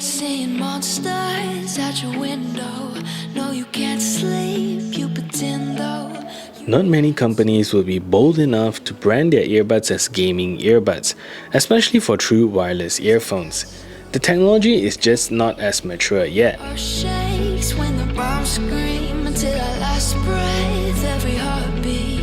seeing monsters at your window. No, you can't sleep, you pretend though. Not many companies will be bold enough to brand their earbuds as gaming earbuds, especially for true wireless earphones. The technology is just not as mature yet. Earth shakes when the bombs scream until our last breath, every heartbeat.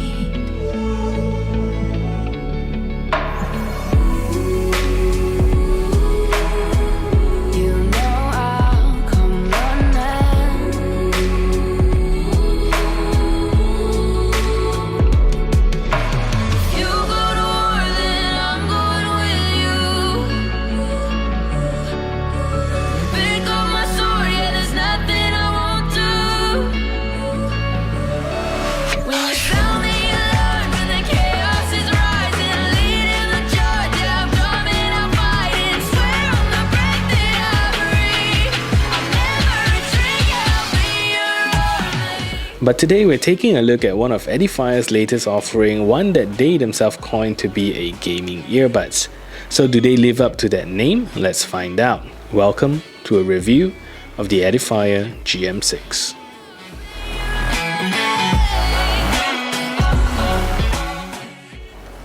But today we're taking a look at one of Edifier's latest offering, one that they themselves coined to be a gaming earbuds. So do they live up to that name? Let's find out. Welcome to a review of the Edifier GM6.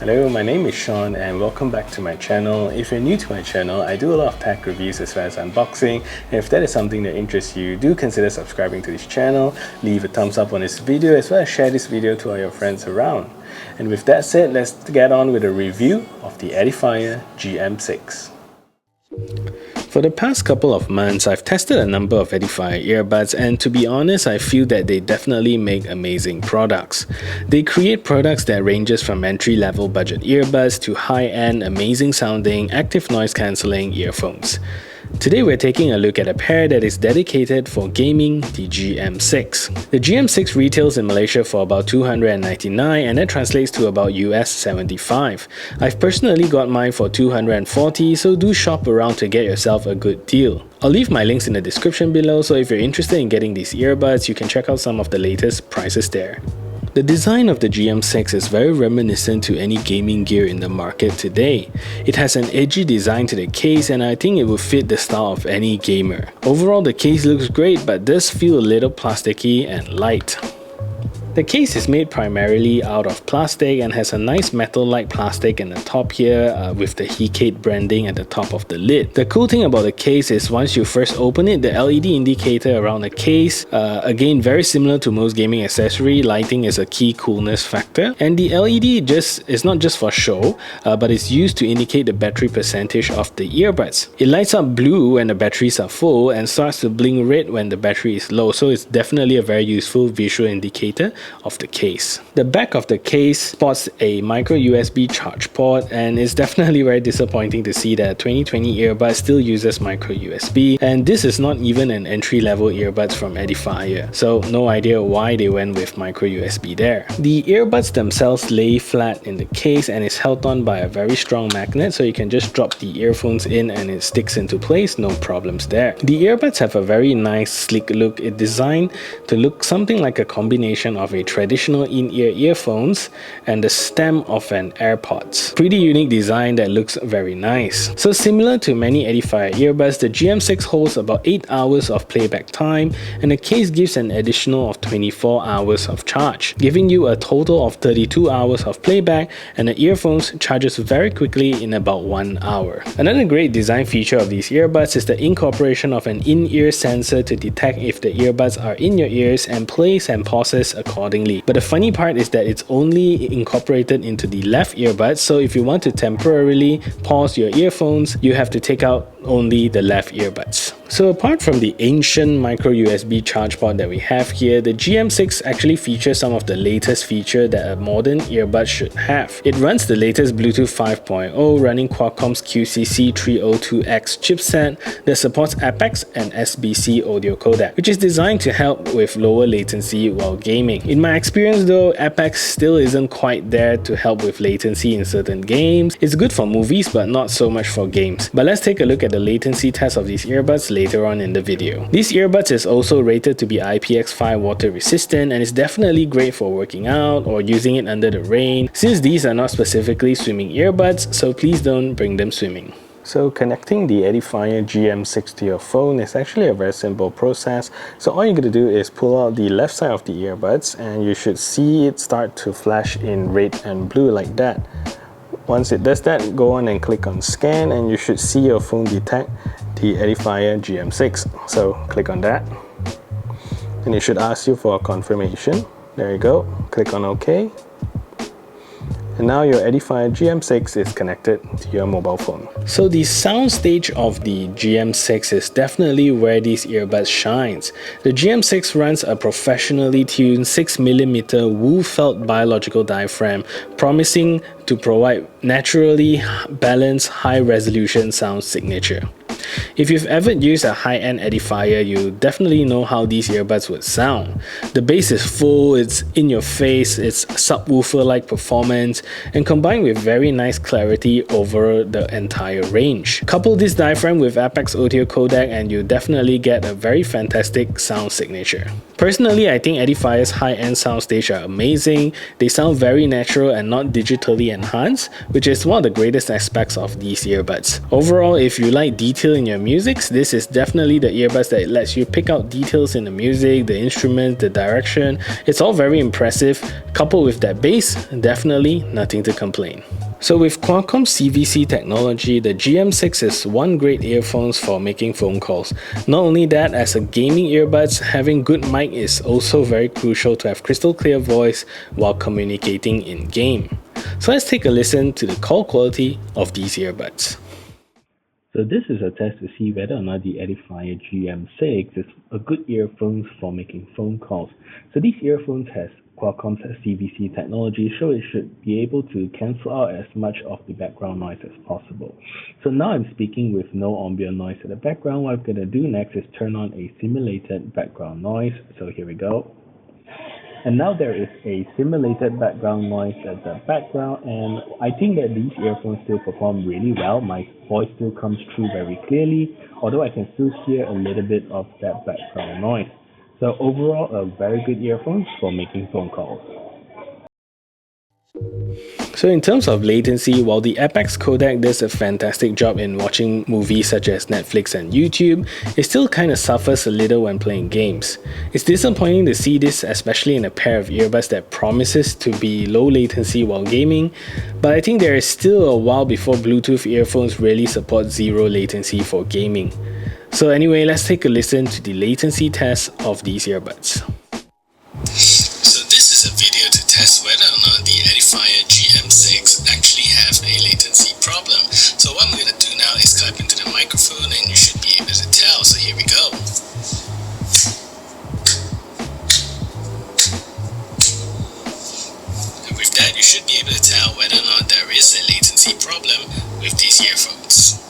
Hello, my name is Sean and welcome back to my channel. If you're new to my channel, I do a lot of tech reviews as well as unboxing. And if that is something that interests you, do consider subscribing to this channel, leave a thumbs up on this video as well as share this video to all your friends around. And with that said, let's get on with a review of the Edifier GM6. For the past couple of months, I've tested a number of Edifier earbuds, and to be honest, I feel that they definitely make amazing products. They create products that ranges from entry-level budget earbuds to high-end, amazing sounding, active noise cancelling earphones. Today we're taking a look at a pair that is dedicated for gaming, the GM6. The GM6 retails in Malaysia for about $299 and that translates to about US $75. I've personally got mine for $240, so do shop around to get yourself a good deal. I'll leave my links in the description below, so if you're interested in getting these earbuds, you can check out some of the latest prices there. The design of the GM6 is very reminiscent to any gaming gear in the market today. It has an edgy design to the case and I think it will fit the style of any gamer. Overall, the case looks great but does feel a little plasticky and light. The case is made primarily out of plastic and has a nice metal-like plastic in the top here with the Hecate branding at the top of the lid. The cool thing about the case is once you first open it, the LED indicator around the case, again very similar to most gaming accessory, lighting is a key coolness factor. And the LED is not just for show, but it's used to indicate the battery percentage of the earbuds. It lights up blue when the batteries are full and starts to blink red when the battery is low, so it's definitely a very useful visual indicator of the case. The back of the case sports a micro USB charge port and it's definitely very disappointing to see that 2020 earbud still uses micro USB, and this is not even an entry-level earbuds from Edifier, so no idea why they went with micro USB there. The earbuds themselves lay flat in the case and is held on by a very strong magnet, so you can just drop the earphones in and it sticks into place, no problems there. The earbuds have a very nice sleek look. It's designed to look something like a combination of a traditional in-ear earphones and the stem of an AirPods. Pretty unique design that looks very nice. So similar to many Edifier earbuds, the GM6 holds about 8 hours of playback time and the case gives an additional of 24 hours of charge, giving you a total of 32 hours of playback, and the earphones charges very quickly in about 1 hour. Another great design feature of these earbuds is the incorporation of an in-ear sensor to detect if the earbuds are in your ears and plays and pauses accordingly. But the funny part is that it's only incorporated into the left earbud, so if you want to temporarily pause your earphones, you have to take out only the left earbuds. So apart from the ancient micro USB charge port that we have here, the GM6 actually features some of the latest features that a modern earbud should have. It runs the latest Bluetooth 5.0 running Qualcomm's QCC302X chipset that supports apEX and SBC audio codec, which is designed to help with lower latency while gaming. In my experience though, apEX still isn't quite there to help with latency in certain games. It's good for movies but not so much for games. But let's take a look at the latency test of these earbuds later on in the video. These earbuds is also rated to be IPX5 water resistant and is definitely great for working out or using it under the rain, since these are not specifically swimming earbuds, so please don't bring them swimming. So connecting the Edifier GM6 to your phone is actually a very simple process. So all you're going to do is pull out the left side of the earbuds and you should see it start to flash in red and blue like that. Once it does that, go on and click on scan and you should see your phone detect the Edifier GM6. So click on that and it should ask you for a confirmation. There you go, click on OK. And now your Edifier GM6 is connected to your mobile phone. So the sound stage of the GM6 is definitely where these earbuds shines. The GM6 runs a professionally tuned 6mm wool felt biological diaphragm, promising to provide naturally balanced high-resolution sound signature. If you've ever used a high-end Edifier, you definitely know how these earbuds would sound. The bass is full, it's in your face, it's subwoofer-like performance, and combined with very nice clarity over the entire range. Couple this diaphragm with Apex audio codec and you definitely get a very fantastic sound signature. Personally, I think Edifier's high-end soundstage are amazing. They sound very natural and not digitally enhanced, which is one of the greatest aspects of these earbuds. Overall, if you like detail in your music, this is definitely the earbuds that lets you pick out details in the music, the instruments, the direction. It's all very impressive. Coupled with that bass, definitely nothing to complain. So with Qualcomm's CVC technology, the GM6 is one great earphones for making phone calls. Not only that, as a gaming earbuds, having good mic is also very crucial to have crystal clear voice while communicating in game. So let's take a listen to the call quality of these earbuds. So this is a test to see whether or not the Edifier GM6 is a good earphones for making phone calls. So these earphones has Qualcomm's CVC technology, so it should be able to cancel out as much of the background noise as possible. So now I'm speaking with no ambient noise in the background. What I'm going to do next is turn on a simulated background noise. So here we go. And now there is a simulated background noise at the background, and I think that these earphones still perform really well. My voice still comes through very clearly, although I can still hear a little bit of that background noise. So overall, a very good earphones for making phone calls. So in terms of latency, while the Apex codec does a fantastic job in watching movies such as Netflix and YouTube, it still kind of suffers a little when playing games. It's disappointing to see this, especially in a pair of earbuds that promises to be low latency while gaming, but I think there is still a while before Bluetooth earphones really support zero latency for gaming. So anyway, let's take a listen to the latency test of these earbuds. So this is a video to test whether or not the Edifier GM6 actually have a latency problem. So what I'm going to do now is type into the microphone and you should be able to tell. So here we go. And with that, you should be able to tell whether or not there is a latency problem with these earphones.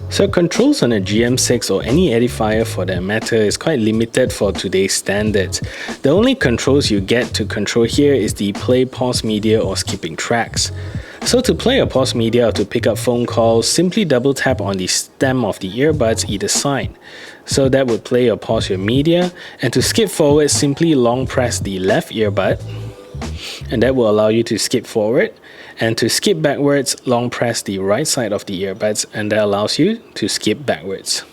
So controls on a GM6 or any Edifier for that matter is quite limited for today's standards. The only controls you get to control here is the play, pause media or skipping tracks. So to play or pause media or to pick up phone calls, simply double tap on the stem of the earbuds either side. So that would play or pause your media, and to skip forward, simply long press the left earbud, and that will allow you to skip forward. And to skip backwards, long press the right side of the earbuds and that allows you to skip backwards.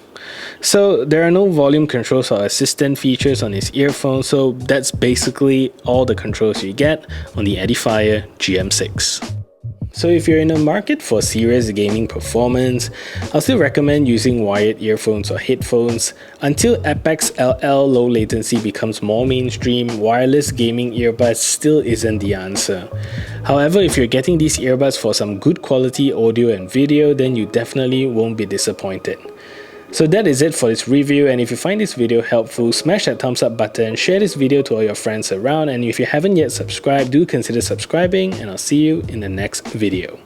So there are no volume controls or assistant features on this earphone, so that's basically all the controls you get on the Edifier GM6. So if you're in the market for serious gaming performance, I'll still recommend using wired earphones or headphones. Until Apex LL low latency becomes more mainstream, wireless gaming earbuds still isn't the answer. However, if you're getting these earbuds for some good quality audio and video, then you definitely won't be disappointed. So that is it for this review, and if you find this video helpful, smash that thumbs up button, share this video to all your friends around, and if you haven't yet subscribed, do consider subscribing, and I'll see you in the next video.